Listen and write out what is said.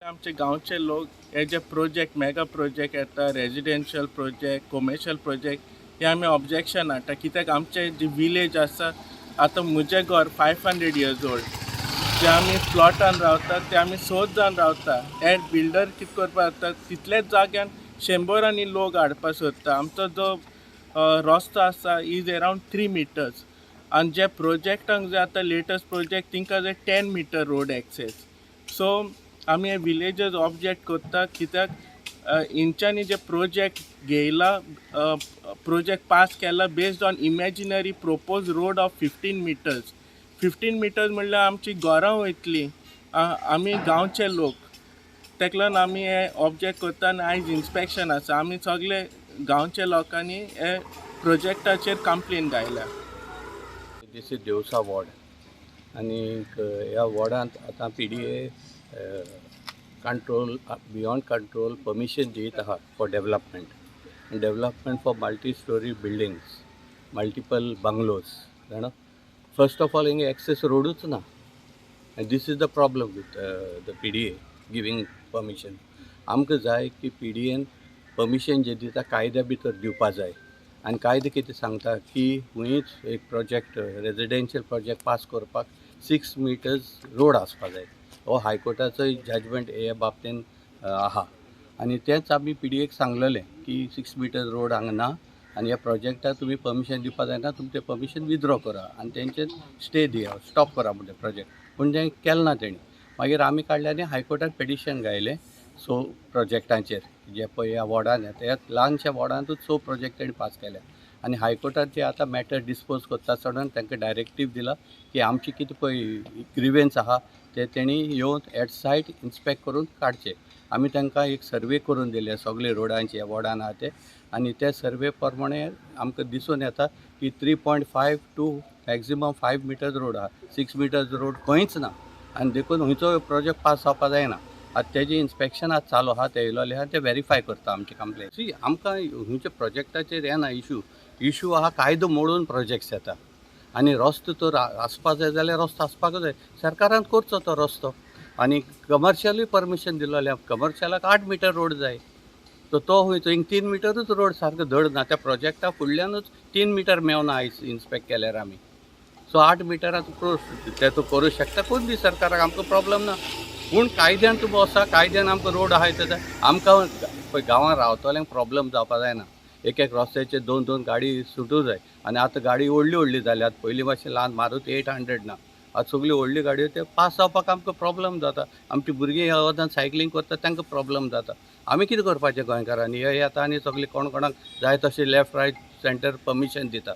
आमचे गांवचे लोक हे जे प्रोजेक्ट मेगा प्रोजेक्ट येता रेजिडेंशियल प्रोजेक्ट कमर्शियल प्रोजेक्ट हे आमी ऑब्जेक्शन हाडटा कित्याक आमचे जे विलेज आसा आतां म्हजें घर 500 इयर्स ओल्ड जे आमी प्लॉटान रावतात ते आमी 100 जावन रावता हे बिल्डर कितें करपाक जाता तितलेच जाग्यान 100 लोक हाडपाक सोदता आमचो जो रस्तो आसा इज अरावंड 3 मिटर्स आनी जे प्रोजेक्टांक जे आतां लेटस्ट प्रोजेक्ट तिंका जे 10 मिटर रोड एक्सेस सो आमी हे विलेजर्स ऑब्जेक्ट करता कित्याक इंच्यांनी जे प्रोजेक्ट घेयला प्रोजेक्ट पास केला based on imaginary propose road of 15 metres म्हणल्यार आमची घरां वयतली आमी गांवचे लोक तेका लागून आमी हे ऑब्जेक्ट करता आनी आयज इन्स्पेक्शन आसा आमी सगळे गांवचे लोकांनी हे प्रोजेक्टाचेर कंप्लेन घायल्या. दिस इज देवसा वॉर्ड आणि ह्या वॉर्डांत आतां PDA control beyond control permission दीत आहा for development for multi storey buildings multiple bungalows जाणा. फर्स्ट ऑफ ऑल हिंगा एक्सेस रोडूच ना end this is the problem with the PDA giving permission. आमकां जाय की PDAन परमिशन जे दिता कायद्या भितर दिवपा जाय आनी कायदो कितें सांगता की हुंयच एक प्रोजेक्ट रेजिडेंशियल प्रोजेक्ट पास करपाक 6 मिटर्स रोड आसपा जाय. हो हायकोर्टाचो जजमेंट हे बाबतीन आहा आनी तेंच आमी PDAक सांगलेलें की 6 मिटर्स रोड हांगा ना आनी ह्या प्रोजेक्टाक तुमी परमिशन दिवपा जायना तुमचें परमिशन विथड्रॉ करा आनी तेंचें स्टे दिया स्टॉप करा म्हणटा प्रोजेक्ट. पूण तें केलें ना तेणी. मागीर आमी काडलें आनी हायकोर्टान पेटिशन घायलें सो प्रोजेक्टांचेर जे पळय ह्या वॉर्डान ह्या ल्हानशा वॉर्डांतूच सो प्रोजेक्ट तेणी पास केल्या आनी हायकोर्टान ते आतां मॅटर डिस्पोज करता आसतना तांकां डायरेक्टीव दिला की आमची कितें पळय ग्रिवेन्स आहा ते तेणी येवन एट सायट इन्स्पेक्ट करून काडचे. आमी तांकां एक सर्वे करून दिले सगळे रोडांचे ह्या वॉर्डान आहा ते आनी ते सर्वे प्रमाणे आमकां दिसून येता की 3.5 टू मॅक्झिमम 5 मिटर्स रोड आहा 6 मिटर्स रोड खंयच ना आनी देखून खंयचो प्रोजेक्ट पास जावपा जायना. आतां तेजें इन्स्पेक्शन आज चालू आहा ते येयलोले आहा ते व्हेरीफाय करता आमची कंप्लेन. सी आमकां खंयच्या प्रोजेक्टाचेर येना इशू आहा कायदो मोडून प्रोजेक्ट्स येता आनी रस्तो तर आसपा जाय जाल्यार रस्तो आसपाकूच जाय. सरकारान करचो तो रस्तो आनी कमर्शियलूय परमिशन दिलोलें कमर्शियलाक 8 मिटर रोड जाय तो खंयचो 3 मिटरूच रोड सारको धड ना. त्या प्रोजेक्टा फुडल्यानूच 3 मिटर मेवना आयज इन्स्पेक्ट केल्यार आमी. सो 8 मिटराचो ते तूं करूं शकता कोण दी सरकाराक आमकां प्रॉब्लम ना. पूण कायद्यान तुमी वसा कायद्यान आमकां रोड आहाय ते आमकां पळय गांवांत रावतल्यांक प्रॉब्लम जावपा जायना. एक रस्त्याचेर 2 गाडी सुटूं जाय आनी आतां गाडी व्हडली जाल्यात पयलीं मातशें ल्हान मारुती 800 ना आतां सगळ्यो व्हडल्यो गाडयो ते पास जावपाक आमकां प्रॉब्लम जाता. आमची भुरगीं ह्या वदान सायकलींग करता तांकां प्रॉब्लम जाता. आमी कितें करपाचें गोंयकारांनी हे येता आनी सगळे कोणाक जाय तशें लेफ्ट रायट सेंटर परमिशन दिता.